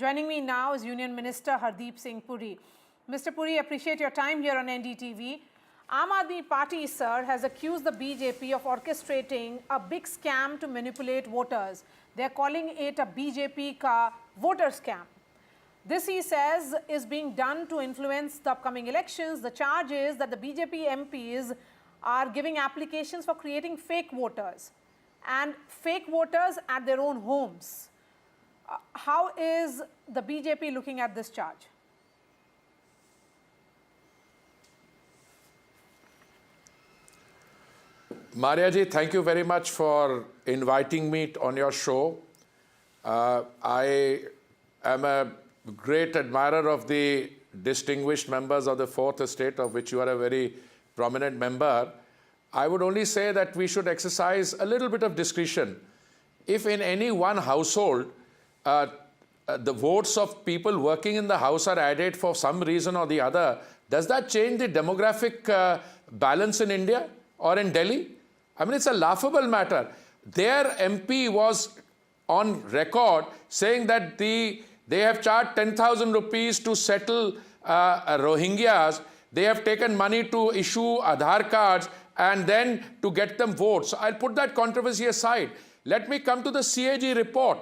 Joining me now is Union Minister Hardeep Singh Puri. Mr. Puri, appreciate your time here on NDTV. Aam Aadmi Party, sir, has accused the BJP of orchestrating a big scam to manipulate voters. They are calling it a BJP ka voter scam. This, he says, is being done to influence the upcoming elections. The charge is that the BJP MPs are giving applications for creating fake voters and fake voters at their own homes. How is the BJP looking at this charge? Maria ji, thank you very much for inviting me on your show. I am a great admirer of the distinguished members of the Fourth Estate, of which you are a very prominent member. I would only say that we should exercise a little bit of discretion. If in any one household, the votes of people working in the house are added for some reason or the other, does that change the demographic balance in India or in Delhi? I mean, it's a laughable matter. Their MP was on record saying that they have charged 10,000 rupees to settle Rohingyas. They have taken money to issue Aadhaar cards and then to get them votes. So I'll put that controversy aside. Let me come to the CAG report.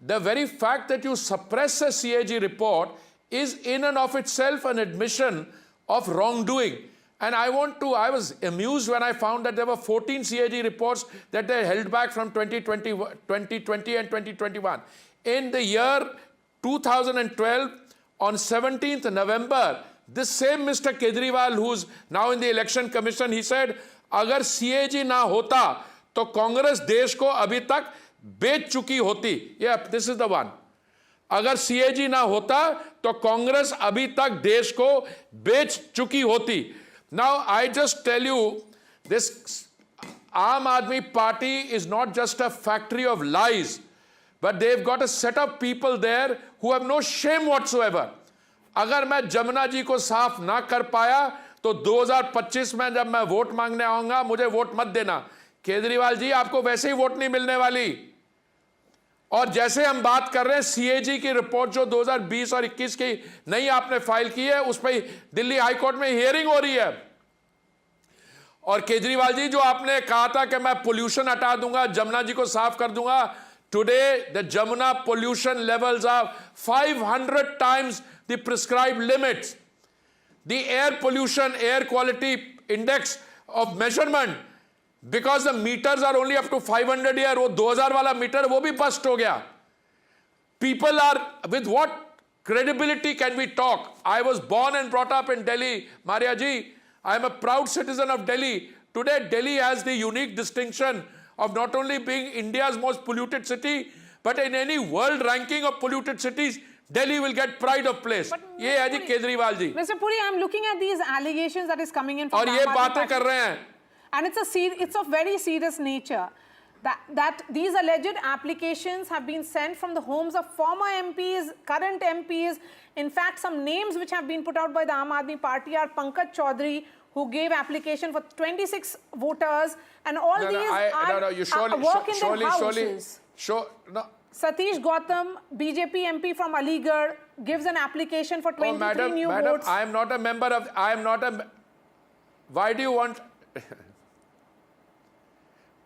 The very fact that you suppress a CAG report is in and of itself an admission of wrongdoing. And I was amused when I found that there were 14 CAG reports that they held back from 2020 and 2021. In the year 2012, on 17th November, this same Mr. Kejriwal, who's now in the Election Commission, he said, अगर CAG ना होता, तो कांग्रेस देश को अभी तक बेच चुकी होती. Yeah, this is the one. अगर CAG ना होता, तो कांग्रेस अभी तक देश को बेच चुकी होती. Now, I just tell you, this Aam Aadmi Party is not just a factory of lies, but they've got a set of people there who have no shame whatsoever. अगर मैं जमुना जी को साफ ना कर पाया, तो 2025 में जब मैं वोट मांगने आऊंगा, मुझे वोट मत देना. केजरीवाल जी, आपको वैसे ही वोट नहीं मिलने वाली. और जैसे हम बात कर रहे हैं सीएजी की रिपोर्ट जो 2020 और 21 की नई आपने फाइल की है, उस पर दिल्ली हाई कोर्ट में हियरिंग हो रही है. और केजरीवाल जी, जो आपने कहा था कि मैं पोल्यूशन हटा दूंगा, जमुना जी को साफ कर दूंगा, today the Jamuna pollution levels are 500 times the prescribed limits. The air pollution, air quality index of measurement, because the meters are only up to 500 here, वो 2000 वाला मीटर वो भी बस्ट हो गया. People are, with what credibility can we talk? I was born and brought up in Delhi, Maria ji. I am a proud citizen of Delhi. Today, Delhi has the unique distinction of not only being India's most polluted city, but in any world ranking of polluted cities, Delhi will get pride of place. ये है जी Kejriwal ji. Mr. Puri, I am looking at these allegations that is coming in from और ये बातें कर रहे हैं. And it's of very serious nature. That these alleged applications have been sent from the homes of former MPs, current MPs. In fact, some names which have been put out by the Aam Aadmi Party are Pankaj Chaudhary, who gave application for 26 voters, and all these work in their houses. Satish Gautam, BJP MP from Aligarh, gives an application for 23 new votes. I am not a member of. Why do you want?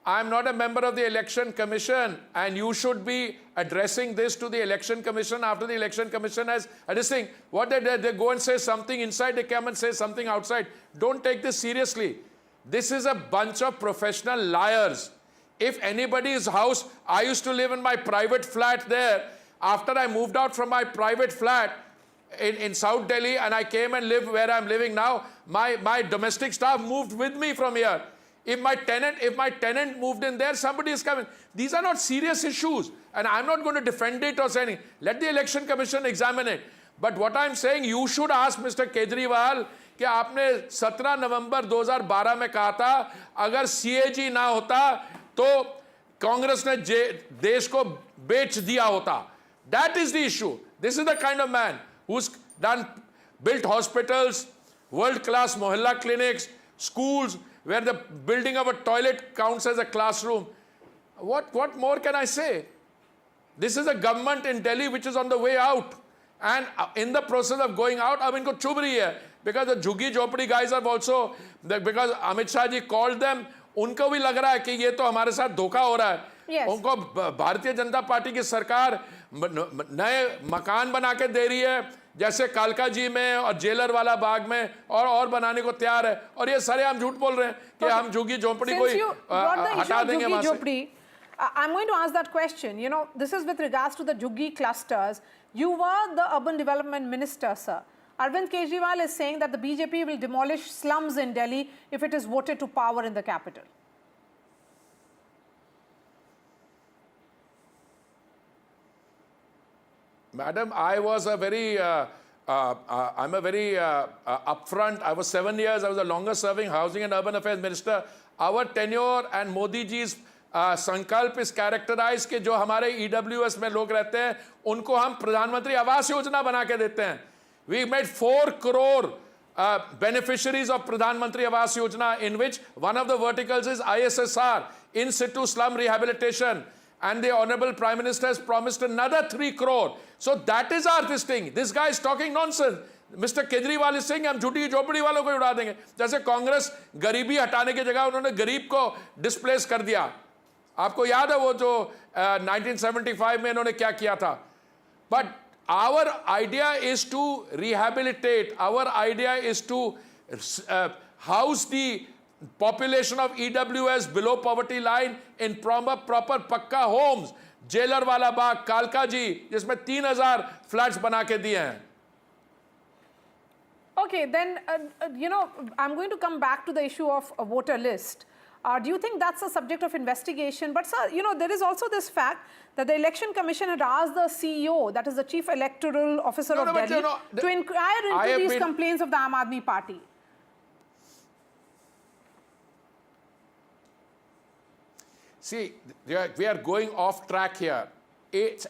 I am not a member of the Election Commission, and you should be addressing this to the Election Commission after the Election Commission has this thing. What they go and say something inside, they come and say something outside. Don't take this seriously. This is a bunch of professional liars. If anybody's house, I used to live in my private flat there. After I moved out from my private flat in South Delhi and I came and lived where I'm living now, my domestic staff moved with me from here. If my tenant moved in there, somebody is coming. These are not serious issues, and I'm not going to defend it or say anything. Let the Election Commission examine it. But what I'm saying, you should ask Mr. Kejriwal कि आपने 17 नवंबर 2012 में कहा था, अगर CAG ना होता, तो कांग्रेस ने देश को बेच दिया होता. That is the issue. This is the kind of man who's built hospitals, world-class mohalla clinics, schools, where the building of a toilet counts as a classroom. What more can I say? This is a government in Delhi which is on the way out. And in the process of going out, अब इनको चुभ रही है. Because the Jhuggi Jhopdi guys have also, because Amit Shah ji called them, उनको भी लग रहा है कि ये तो हमारे साथ धोखा हो रहा है. Yes. उनको भारतीय जनता पार्टी की सरकार नए मकान बना के दे रही है, जैसे कालका जी में और जेलर वाला बाग में, और बनाने को तैयार है. और ये सारे हम झूठ बोल रहे हैं कि हम झुग्गी झोपड़ी को हटा देंगे वहां से. I'm going to ask that question. You know, this is with regards to the Jhuggi clusters. You were the urban development minister, sir. Arvind Kejriwal is saying that the BJP will demolish slums in Delhi if it is voted to power in the capital. Madam, I was a very, I'm a very upfront. I was 7 years. I was the longest serving housing and urban affairs minister. Our tenure and Modi ji's संकल्प इस characterise के जो हमारे EWS में लोग रहते हैं उनको हम प्रधानमंत्री आवास योजना बना के देते हैं. We made 4 crore beneficiaries of Pradhan Mantri Awas Yojana, in which one of the verticals is ISSR, in situ slum rehabilitation, and the Honorable Prime Minister has promised another 3 crore. So that is our this thing. This guy is talking nonsense. Mr. Kejriwal is saying हम झूठी झोपड़ी वालों को उड़ा देंगे. जैसे कांग्रेस गरीबी हटाने की जगह उन्होंने गरीब को डिस्प्लेस कर दिया. आपको याद है वो जो 1975 में इन्होंने क्या किया था. But our idea is to rehabilitate. Our idea is to house the population of EWS below poverty line in proper pakka homes. Jailer वाला बाग, कालका जी, जिसमें 3000 फ्लैट्स बना के दिए हैं. Okay, then, you know, I'm going to come back to the issue of a voter list. Do you think that's a subject of investigation? But, sir, you know, there is also this fact that the Election Commission had asked the CEO, that is the Chief Electoral Officer of Delhi, to inquire into these complaints of the Aam Aadmi Party. See, we are going off track here.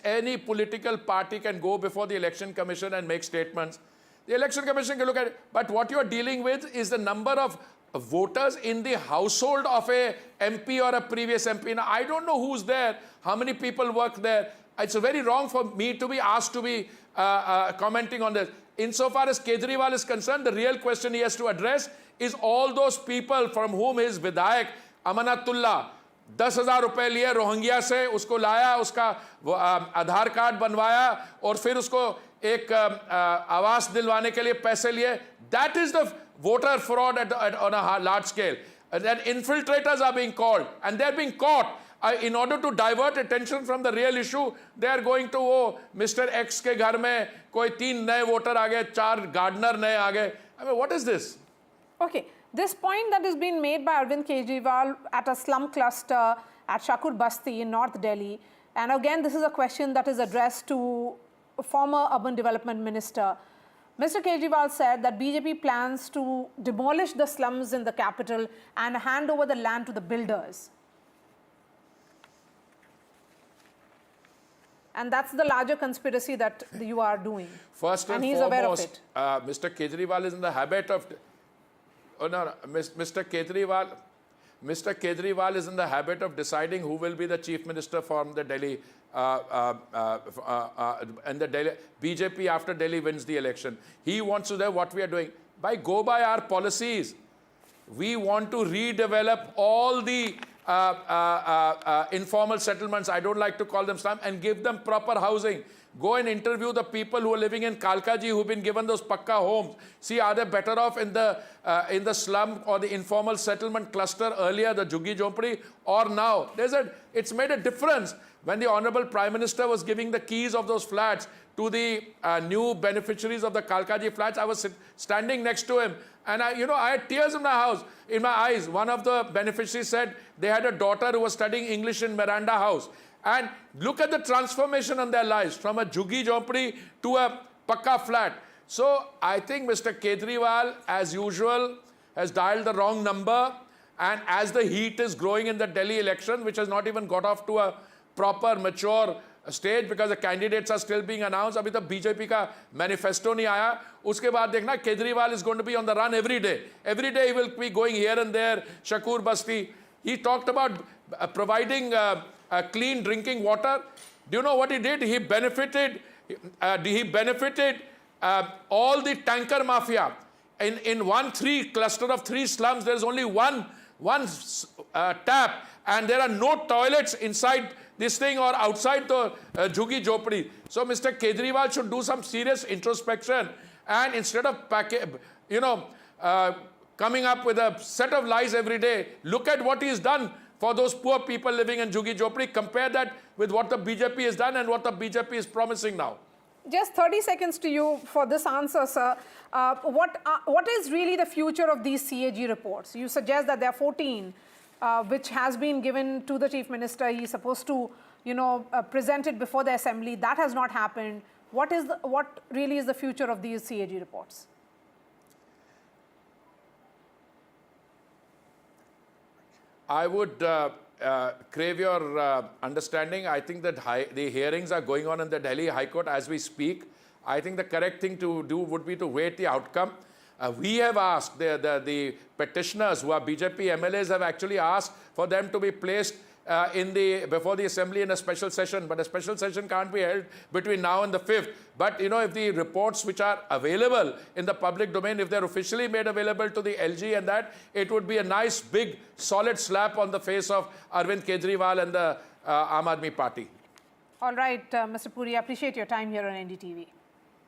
Any political party can go before the Election Commission and make statements. The Election Commission can look at it. But what you are dealing with is the number of voters in the household of a MP or a previous MP. Now, I don't know who's there, how many people work there. It's very wrong for me to be asked to be commenting on this. Insofar as Kejriwal is concerned, the real question he has to address is all those people from whom his Vidayak, Amanatullah, 10,000 रुपए लिए Rohingya से, उसको लाया, उसका आधार card बनवाया और फिर उसको एक आवास दिलवाने के लिए पैसे लिए. That is the voter fraud on a large scale. Then infiltrators are being called and they're being caught. In order to divert attention from the real issue, they are going to, oh, Mr. X के घर में कोई 3 नए voter आ गए, 4 gardener नए आ गए. I mean, what is this? Okay, this point that is being made by Arvind Kejriwal at a slum cluster at Shakur Basti in North Delhi, and again, this is a question that is addressed to former urban development minister. Mr. Kejriwal said that BJP plans to demolish the slums in the capital and hand over the land to the builders. And that's the larger conspiracy that you are doing. First and he's foremost, aware of it. Mr. Kejriwal is in the habit of... Oh, no, Mr. Kejriwal is in the habit of deciding who will be the chief minister from the Delhi, and the Delhi BJP after Delhi wins the election. He wants to know what we are doing. Go by our policies. We want to redevelop all the informal settlements, I don't like to call them slum, and give them proper housing. Go and interview the people who are living in Kalkaji who've been given those pakka homes. See, are they better off in the slum or the informal settlement cluster earlier, the Jhuggi Jhopdi, or now? It's made a difference. When the Honorable Prime Minister was giving the keys of those flats to the new beneficiaries of the Kalkaji flats, I was standing next to him. And I had tears in my eyes. One of the beneficiaries said they had a daughter who was studying English in Miranda House. And look at the transformation in their lives from a Jhuggi Jhopdi to a pakka flat. So I think Mr. Kejriwal, as usual, has dialed the wrong number. And as the heat is growing in the Delhi election, which has not even got off to a proper, mature stage because the candidates are still being announced. अभी तक BJP का manifesto नहीं आया. उसके बाद देखना, Kejriwal is going to be on the run every day. Every day he will be going here and there, Shakur Basti. He talked about providing clean drinking water. Do you know what he did? He benefited all the tanker mafia. In cluster of 3 slums, there is only one tap, and there are no toilets inside this thing or outside the Jhuggi Jhopdi. So Mr. Kejriwal should do some serious introspection, and instead of coming up with a set of lies every day, look at what he's done for those poor people living in Jhuggi Jhopdi. Compare that with what the BJP has done and what the BJP is promising now. Just 30 seconds to you for this answer, sir. What is really the future of these CAG reports? You suggest that there are 14, which has been given to the Chief Minister. He's supposed to, present it before the Assembly. That has not happened. What really is the future of these CAG reports? I would crave your understanding. I think that the hearings are going on in the Delhi High Court as we speak. I think the correct thing to do would be to wait the outcome. We have asked, the petitioners who are BJP MLAs have actually asked for them to be placed before the Assembly in a special session, but a special session can't be held between now and the 5th. But if the reports which are available in the public domain, if they're officially made available to the LG and that, it would be a nice, big, solid slap on the face of Arvind Kejriwal and the Aam Aadmi Party. All right, Mr. Puri, I appreciate your time here on NDTV.